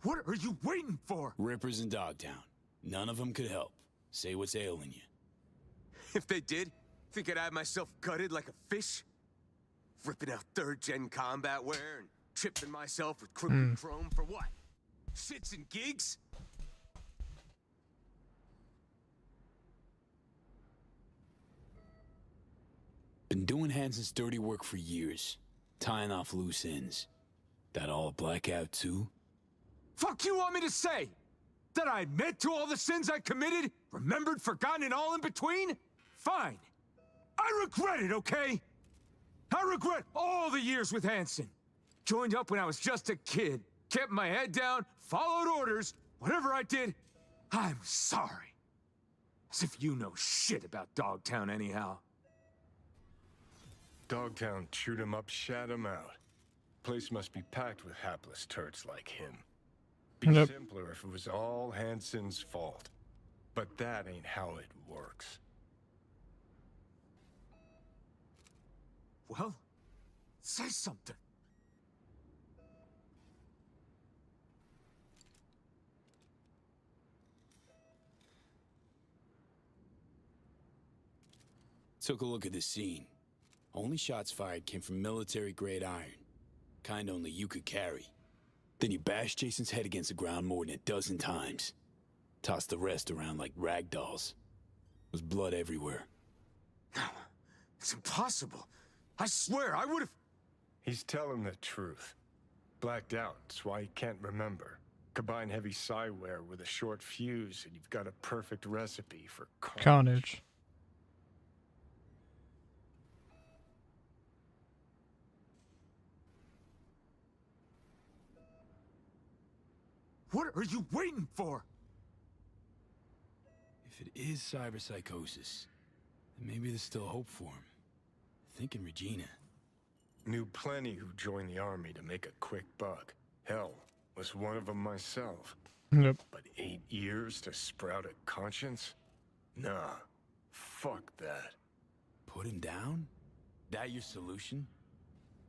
What are you waiting for? Rippers in Dogtown. None of them could help. Say what's ailing you. If they did, think I'd have myself gutted like a fish? Ripping out 3rd-gen combat wear and tripping myself with crooked chrome for what? Shits and gigs? Been doing Hansen's dirty work for years. Tying off loose ends. That all blackout too? Fuck you want me to say? That I admit to all the sins I committed? Remembered, forgotten, and all in between? Fine. I regret it, okay? I regret all the years with Hansen. Joined up when I was just a kid. Kept my head down, followed orders. Whatever I did, I'm sorry. As if you know shit about Dogtown anyhow. Dogtown chewed him up, shat him out. Place must be packed with hapless turds like him. Be simpler if it was all Hansen's fault. But that ain't how it works. Well, say something. Took a look at the scene. Only shots fired came from military-grade iron. Kind only you could carry. Then you bashed Jason's head against the ground more than a dozen times. Tossed the rest around like rag dolls. Was blood everywhere. No, it's impossible. I swear, I would've... He's telling the truth. Blacked out, that's why he can't remember. Combine heavy psi-wear with a short fuse and you've got a perfect recipe for carnage. What are you waiting for? If it is cyberpsychosis, then maybe there's still hope for him. Thinking Regina. Knew plenty who joined the army to make a quick buck. Hell, was one of them myself. Yep. But 8 years to sprout a conscience? Nah, fuck that. Put him down? That your solution?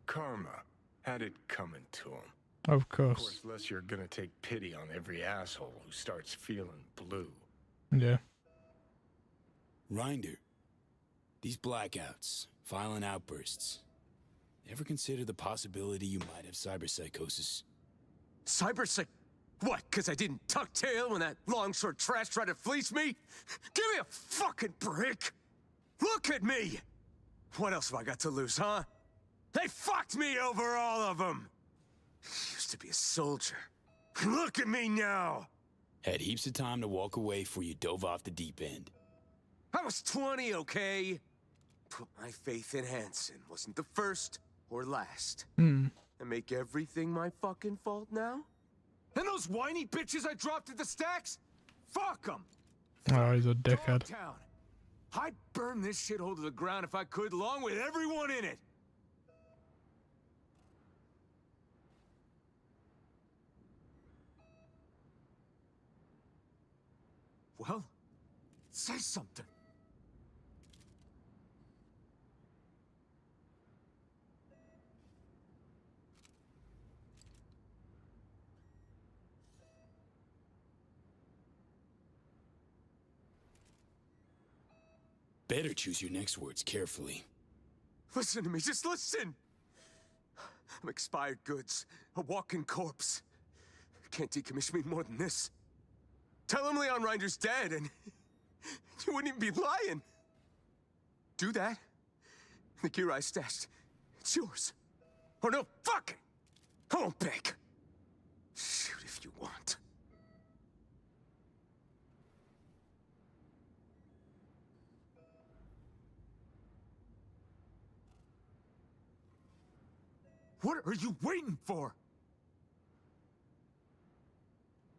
Karma had it coming to him. Of Of course. course, unless you're gonna take pity on every asshole who starts feeling blue. Yeah. Rinder. These blackouts, violent outbursts. Ever consider the possibility you might have cyberpsychosis? What, because I didn't tuck tail when that long-short trash tried to fleece me? Give me a fucking break! Look at me! What else have I got to lose, huh? They fucked me over, all of them! Used to be a soldier. Look at me now! Had heaps of time to walk away before you dove off the deep end. I was 20, okay? Put my faith in Hansen. Wasn't the first or last. Hmm. And make everything my fucking fault now? And those whiny bitches I dropped at the stacks? Fuck them! Oh, he's a dickhead. Dogtown. I'd burn this shithole to the ground if I could, along with everyone in it. Well, say something. Better choose your next words carefully. Listen to me, just listen! I'm expired goods, a walking corpse. Can't decommission me more than this. Tell him Leon Rinder's dead, and you wouldn't even be lying. Do that. The gear I stashed, it's yours. Or no, fuck it. I won't beg. Shoot if you want. What are you waiting for?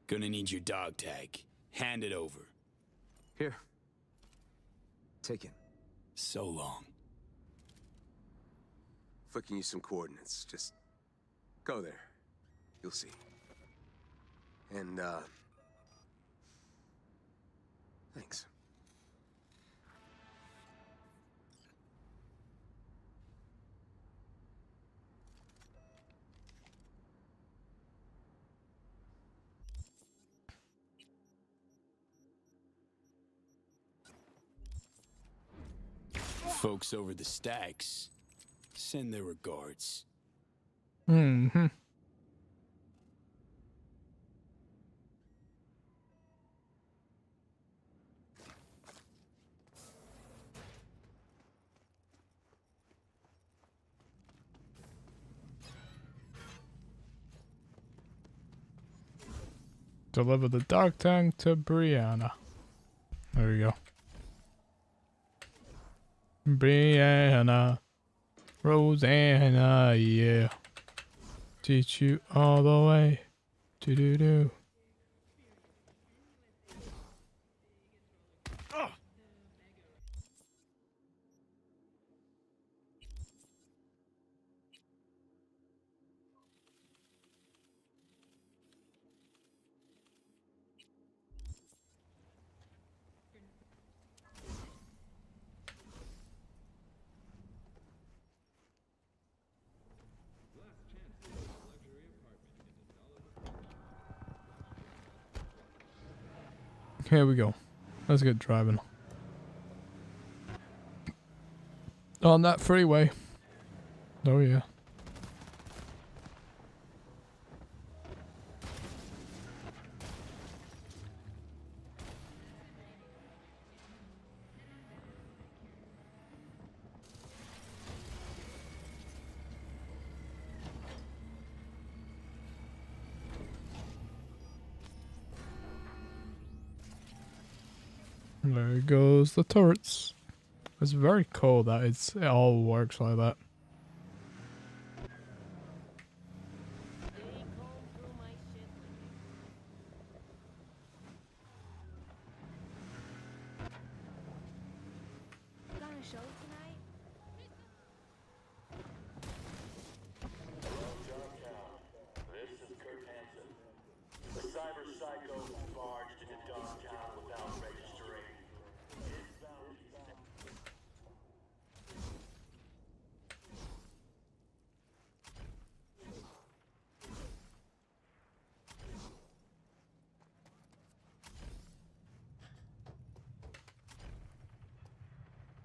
Gonna need your dog tag. Hand it over. Here. Take it. So long. Flicking you some coordinates. Just go there. You'll see. And, thanks. Folks over the stacks send their regards. Mm-hmm. Deliver the dog tag to Brianna. There we go. Brianna, Rosanna, yeah. Teach you all the way. Do do do. Here we go. Let's get driving. On that freeway. Oh yeah. There goes the turrets. It's very cool that it all works like that. This is Kurt Hansen. The cyber psycho barged into Dogtown without registering. His bounty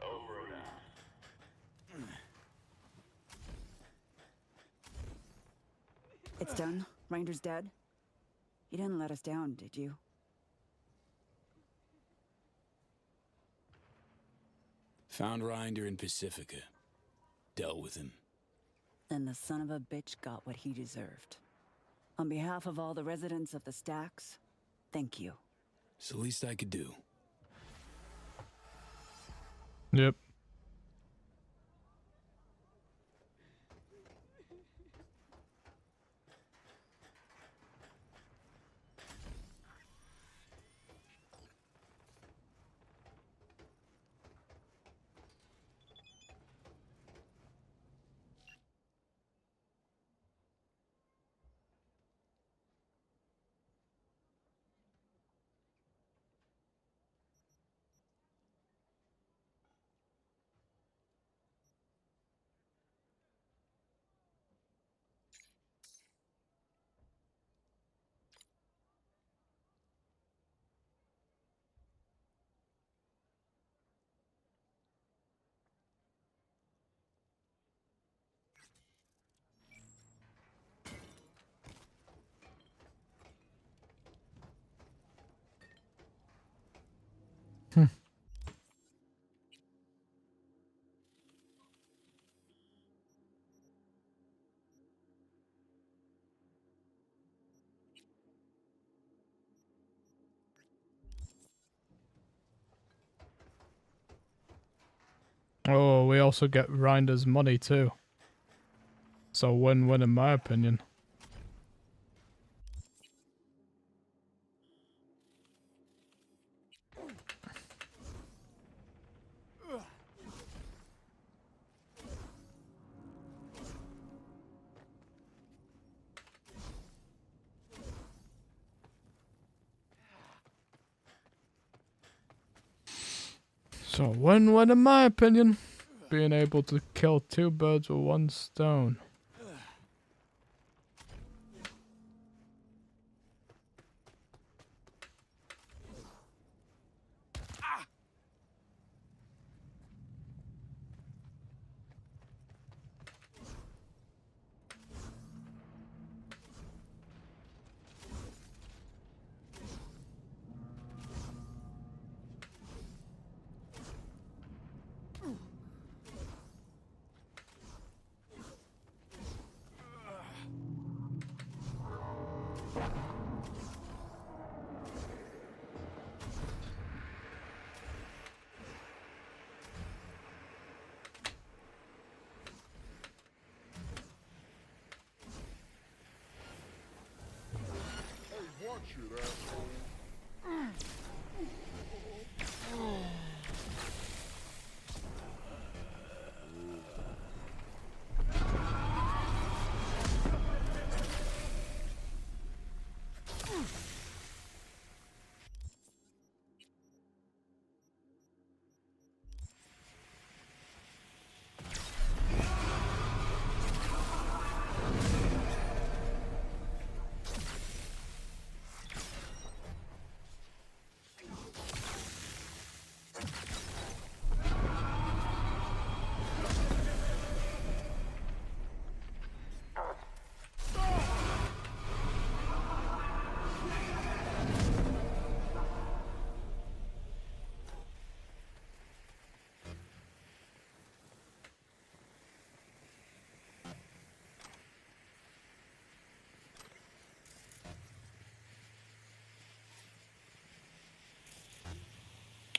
over and out. It's done. Rinder's dead. You didn't let us down, did you? Found Rinder in Pacifica. Dealt with him. Then the son of a bitch got what he deserved. On behalf of all the residents of the stacks, thank you. It's the least I could do. Yep. Oh, we also get Rinder's money too. So win-win in my opinion. So win-win in my opinion. Being able to kill two birds with one stone.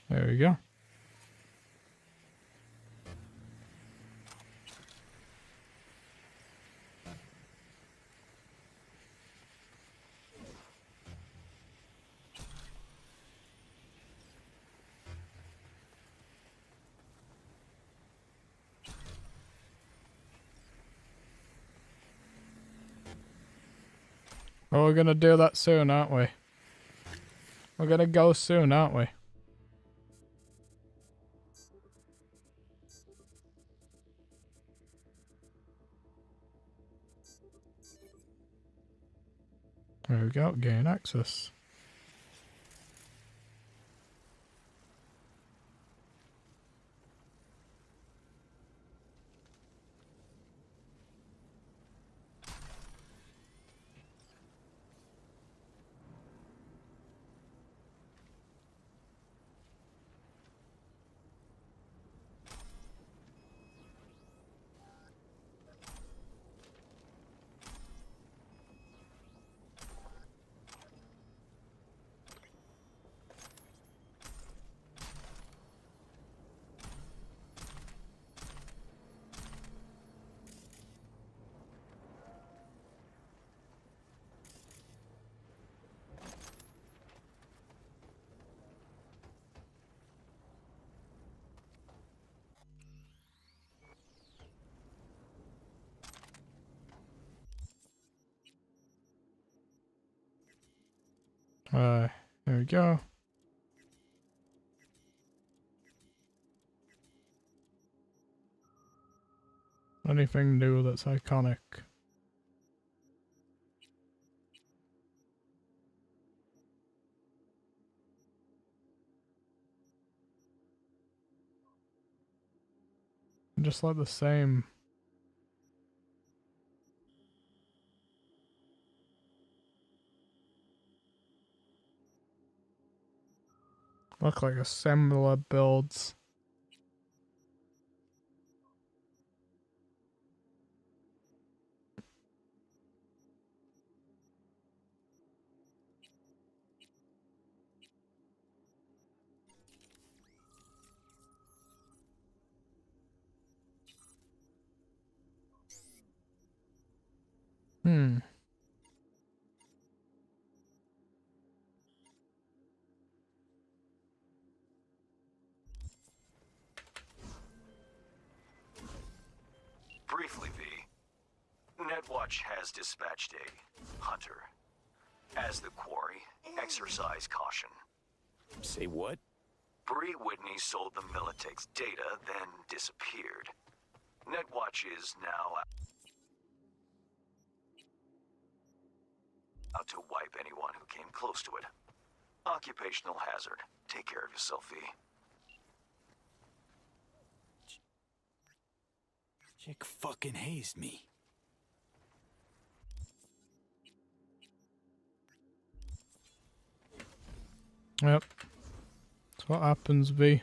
There we go. Oh, we're gonna do that soon, aren't we? We're gonna go soon, aren't we? There we go, gain access. There we go. Anything new that's iconic? Just like the same. Look like a similar builds. Hmm. Briefly, V. Netwatch has dispatched a hunter. As the quarry, exercise caution. Say what? Bree Whitney sold the Militech's data, then disappeared. Netwatch is now out to wipe anyone who came close to it. Occupational hazard. Take care of yourself, V. Chick fucking hazed me. Yep. That's what happens, V.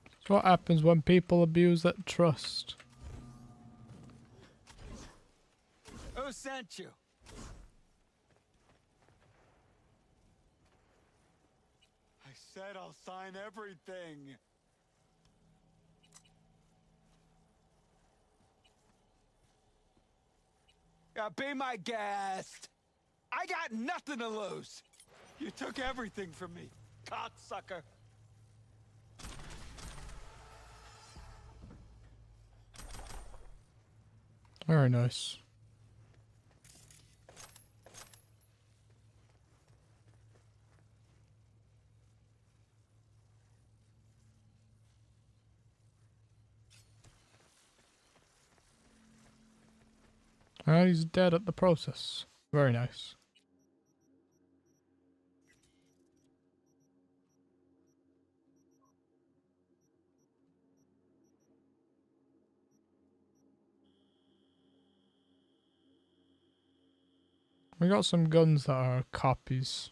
That's what happens when people abuse that trust. Who sent you? I said I'll sign everything. Be my guest. I got nothing to lose. You took everything from me, cocksucker. Very nice. Ah, he's dead at the process. Very nice. We got some guns that are copies.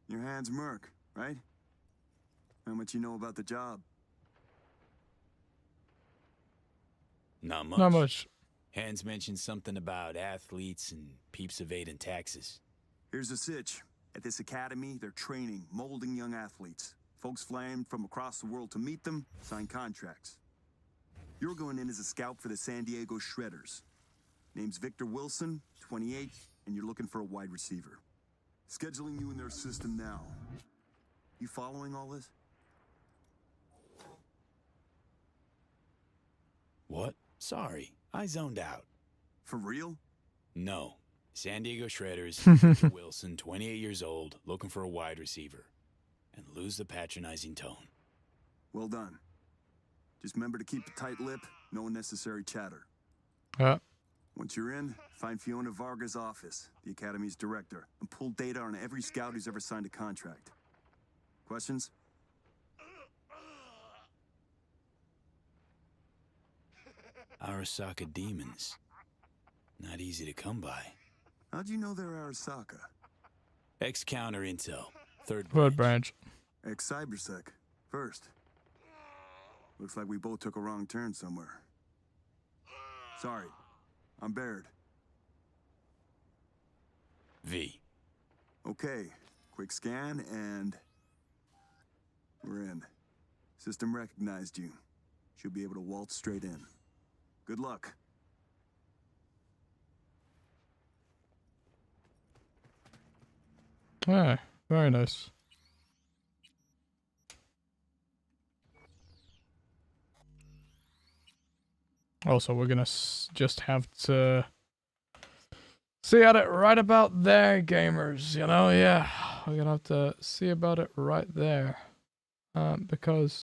Your hand's Merc, right? How much you know about the job? Not much. Not much. Hans mentioned something about athletes and peeps evading taxes. Here's the sitch. At this academy, they're training, molding young athletes. Folks flying from across the world to meet them, sign contracts. You're going in as a scout for the San Diego Shredders. Name's Victor Wilson, 28, and you're looking for a wide receiver. Scheduling you in their system now. You following all this? What? Sorry, I zoned out. For real? No. San Diego Shredders, Victor Wilson, 28 years old, looking for a wide receiver. And lose the patronizing tone. Well done. Just remember to keep a tight lip, no unnecessary chatter. Once you're in, find Fiona Varga's office, the Academy's director, and pull data on every scout who's ever signed a contract. Questions? Arasaka demons. Not easy to come by. How'd you know they're Arasaka? Ex-counter intel. Third branch. Ex-Cybersec. First. Looks like we both took a wrong turn somewhere. Sorry. I'm Baird. V. Okay. Quick scan and... we're in. System recognized you. She'll be able to waltz straight in. Good luck. Ah, very nice. Also, we're gonna just have to see at it right about there, gamers. You know, yeah, we're gonna have to see about it right there, because